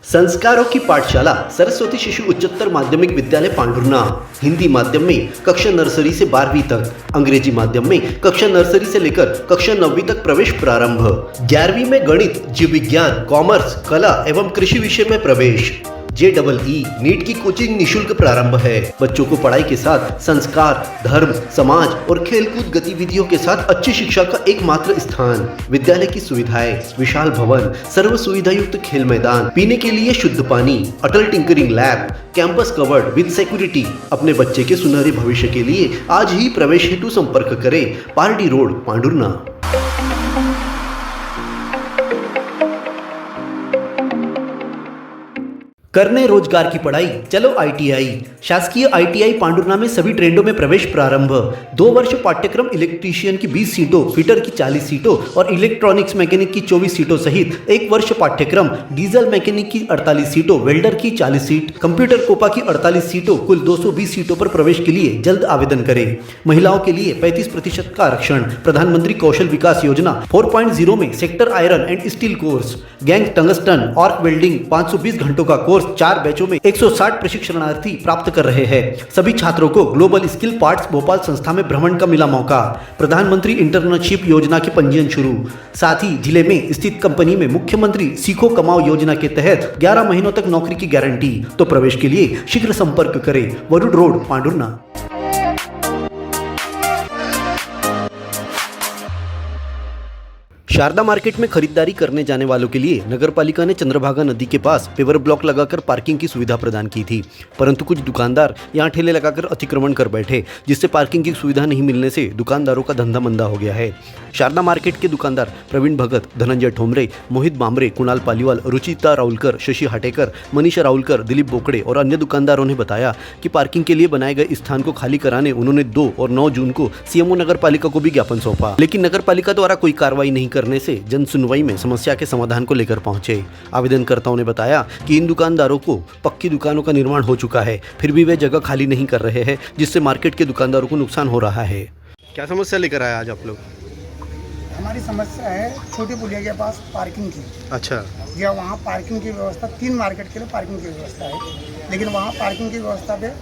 संस्कारों की पाठशाला सरस्वती शिशु उच्चतर माध्यमिक विद्यालय पांढुर्णा। हिंदी माध्यम में कक्षा नर्सरी से 12वीं तक, अंग्रेजी माध्यम में कक्षा नर्सरी से लेकर कक्षा 9वीं तक प्रवेश प्रारंभ। 11वीं में गणित, जीव विज्ञान, कॉमर्स, कला एवं कृषि विषय में प्रवेश। JEE नीट की कोचिंग निशुल्क प्रारंभ है। बच्चों को पढ़ाई के साथ संस्कार, धर्म, समाज और खेलकूद गतिविधियों के साथ अच्छी शिक्षा का एकमात्र स्थान। विद्यालय की सुविधाएं: विशाल भवन, सर्व सुविधा युक्त खेल मैदान, पीने के लिए शुद्ध पानी, Atal tinkering lab, campus covered with security. अपने बच्चे के सुनहरे भविष्य के लिए आज ही प्रवेश हेतु संपर्क करें। पारडी रोड, पांढुर्णा। करने रोजगार की पढ़ाई, चलो ITI। शासकीय ITI पांढुर्णा में सभी ट्रेंडों में प्रवेश प्रारंभ। 2 वर्ष पाठ्यक्रम इलेक्ट्रीशियन की 20 सीटों, फिटर की 40 सीटों और इलेक्ट्रॉनिक्स मैकेनिक की 24 सीटों सहित 1 वर्ष पाठ्यक्रम डीजल मैकेनिक की 48 सीटों, वेल्डर की 40 सीट, कंप्यूटर कोपा की 48 सीटों, कुल 220 सीटों पर प्रवेश के लिए जल्द आवेदन करें। महिलाओं के लिए 35% का आरक्षण। प्रधानमंत्री कौशल विकास योजना 4.0 में sector iron and steel course, gang tungsten, arc welding 520 घंटों का कोर्स 4 बैचों में 160 प्रशिक्षणार्थी प्राप्त कर रहे हैं। सभी छात्रों को ग्लोबल स्किल पार्ट्स भोपाल संस्था में भ्रमण का मिला मौका। प्रधानमंत्री इंटर्नशिप योजना के पंजीयन शुरू। साथ ही जिले में स्थित कंपनी में मुख्यमंत्री सीखो कमाओ योजना के तहत 11 महीनों तक नौकरी की गारंटी। तो प्रवेश के लिए शीघ्र संपर्क करें। वरुड रोड, पांढुर्णा। शारदा मार्केट में खरीदारी करने जाने वालों के लिए नगरपालिका ने चंद्रभागा नदी के पास पेवर ब्लॉक लगाकर पार्किंग की सुविधा प्रदान की थी, परंतु कुछ दुकानदार यहां ठेले लगाकर अतिक्रमण कर बैठे, जिससे पार्किंग की सुविधा नहीं मिलने से दुकानदारों का धंधा मंदा हो गया है। शारदा मार्केट के दुकानदार प्रवीण भगत, धनंजय ठोमरे, मोहित बामरे, कुणाल पालीवाल, रुचिता राउलकर, शशि हाटेकर, मनीषा राउलकर, दिलीप बोकड़े और अन्य दुकानदारों ने बताया कि पार्किंग के लिए बनाए गए स्थान को खाली कराने उन्होंने 2 और 9 जून को CMO नगरपालिका को भी ज्ञापन सौंपा, लेकिन नगरपालिका द्वारा कोई कार्रवाई नहीं करने से जन सुनवाई में समस्या के समाधान को लेकर पहुंचे। आवेदनकर्ताओं ने बताया कि इन दुकानदारों को पक्की दुकानों का निर्माण हो चुका है, फिर भी वे जगह खाली नहीं कर रहे हैं, जिससे मार्केट के दुकानदारों को नुकसान हो रहा है। क्या समस्या लेकर आए आज आप लोग? हमारी समस्या है छोटी पुलिया के पास पार्किंग की। अच्छा। या वहाँ पार्किंग की व्यवस्था 3 मार्केट के लिए पार्किंग की व्यवस्था है, लेकिन वहाँ पार्किंग की व्यवस्था पे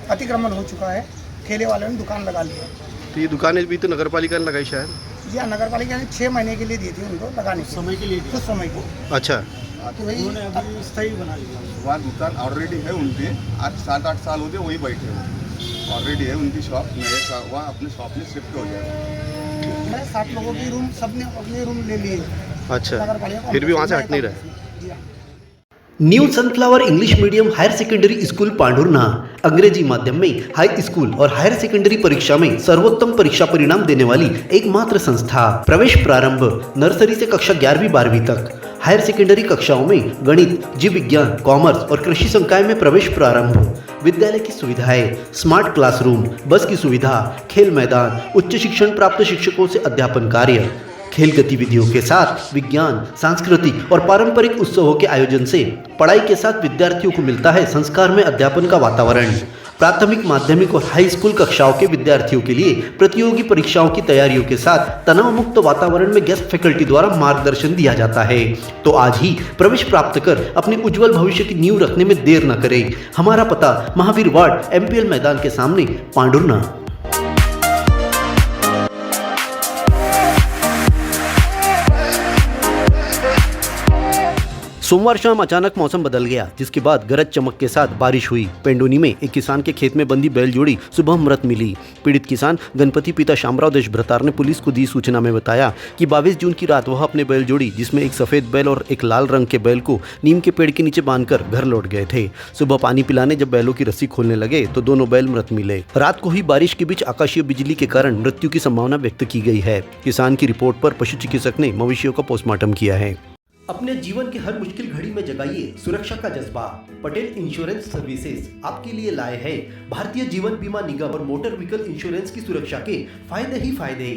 अतिक्रमण हो चुका है। ठेले वालों ने दुकान लगा लिया। तो ये दुकानें भी तो नगरपालिका ने लगाई शायद? या नगरपालिका ने 6 महीने के लिए दी थी उनको लगाने समय के लिए, कुछ समय को। अच्छा। तो वही अभी स्थायी बना लिया। वहाँ दुकान ऑलरेडी है उनके, आज 7-8 साल हो गए वही बैठे हो, ऑलरेडी है उनकी शॉप। मेरे वहाँ अपने शॉप में शिफ्ट हो जाएगा। 7 लोगों की रूम सबने अपने रूम ले लिए। अच्छा, फिर भी वहाँ से हट नहीं रहे। New sunflower English medium higher secondary school Pandhurna. अंग्रेजी माध्यम में हाई स्कूल और हायर सेकेंडरी परीक्षा में सर्वोत्तम परीक्षा परिणाम देने वाली एकमात्र संस्था। प्रवेश प्रारंभ नर्सरी से कक्षा 11वीं 12वीं तक। हायर सेकेंडरी कक्षाओं में गणित, जीव विज्ञान, कॉमर्स और कृषि संकाय में प्रवेश प्रारंभ। विद्यालय की सुविधाएं: स्मार्ट क्लासरूम, बस की सुविधा, खेल मैदान, उच्च शिक्षण प्राप्त शिक्षकों से अध्यापन कार्य, खेल गतिविधियों के साथ विज्ञान, सांस्कृतिक और पारंपरिक उत्सवों के आयोजन से पढ़ाई के साथ विद्यार्थियों को मिलता है संस्कार में अध्यापन का वातावरण। प्राथमिक, माध्यमिक और हाई स्कूल कक्षाओं के विद्यार्थियों के लिए प्रतियोगी परीक्षाओं की तैयारियों के साथ तनाव मुक्त वातावरण में गेस्ट फैकल्टी द्वारा मार्गदर्शन दिया जाता है। तो आज ही प्रवेश प्राप्त कर अपने उज्जवल भविष्य की नींव रखने में देर न करें। हमारा पता महावीर वार्ड, MPL मैदान के सामने, पांढुर्णा। सोमवार शाम अचानक मौसम बदल गया, जिसके बाद गरज चमक के साथ बारिश हुई। पेंडोनी में एक किसान के खेत में बंधी बैल जोड़ी सुबह मृत मिली। पीड़ित किसान गणपति पिता शामराव देशभ्रतार ने पुलिस को दी सूचना में बताया कि 22 जून की रात वह अपने बैल जोड़ी, जिसमें एक सफेद बैल और एक लाल रंग के बैल को नीम के पेड़ के नीचे बांधकर घर लौट गए थे। सुबह पानी पिलाने जब बैलों की रस्सी खोलने लगे तो दोनों बैल मृत मिले। रात को हुई बारिश के बीच आकाशीय बिजली के कारण मृत्यु की संभावना व्यक्त की गई है। किसान की रिपोर्ट पर पशु चिकित्सक ने मवेशियों का पोस्टमार्टम किया है। अपने जीवन की हर मुश्किल घड़ी में जगाइए सुरक्षा का जज्बा। पटेल इंश्योरेंस सर्विसेज आपके लिए लाए हैं भारतीय जीवन बीमा निगम और मोटर व्हीकल इंश्योरेंस की सुरक्षा के फायदे ही फायदे।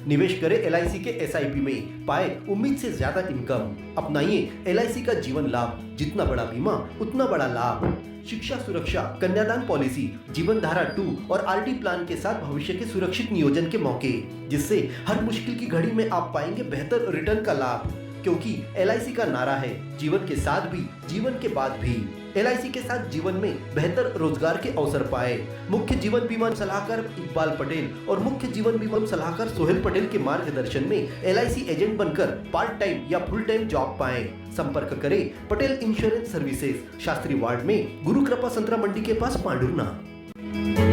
निवेश करें LIC के SIP में, पाए उम्मीद से ज्यादा इनकम। अपनाइए LIC का जीवन लाभ, जितना बड़ा बीमा उतना बड़ा लाभ। शिक्षा सुरक्षा, कन्यादान पॉलिसी, जीवन धारा 2 और RD प्लान के साथ भविष्य के सुरक्षित नियोजन के मौके, जिससे हर मुश्किल की घड़ी में आप पाएंगे बेहतर रिटर्न का लाभ। क्योंकि LIC का नारा है जीवन के साथ भी जीवन के बाद भी। LIC के साथ जीवन में बेहतर रोजगार के अवसर पाए। मुख्य जीवन बीमा सलाहकार इकबाल पटेल और मुख्य जीवन बीमा सलाहकार सोहेल पटेल के मार्गदर्शन में LIC एजेंट बनकर पार्ट टाइम या फुल टाइम जॉब पाएं। संपर्क करें Patel insurance services, Shastri ward में, गुरु कृपा संतरा मंडी के पास, पांडुरना।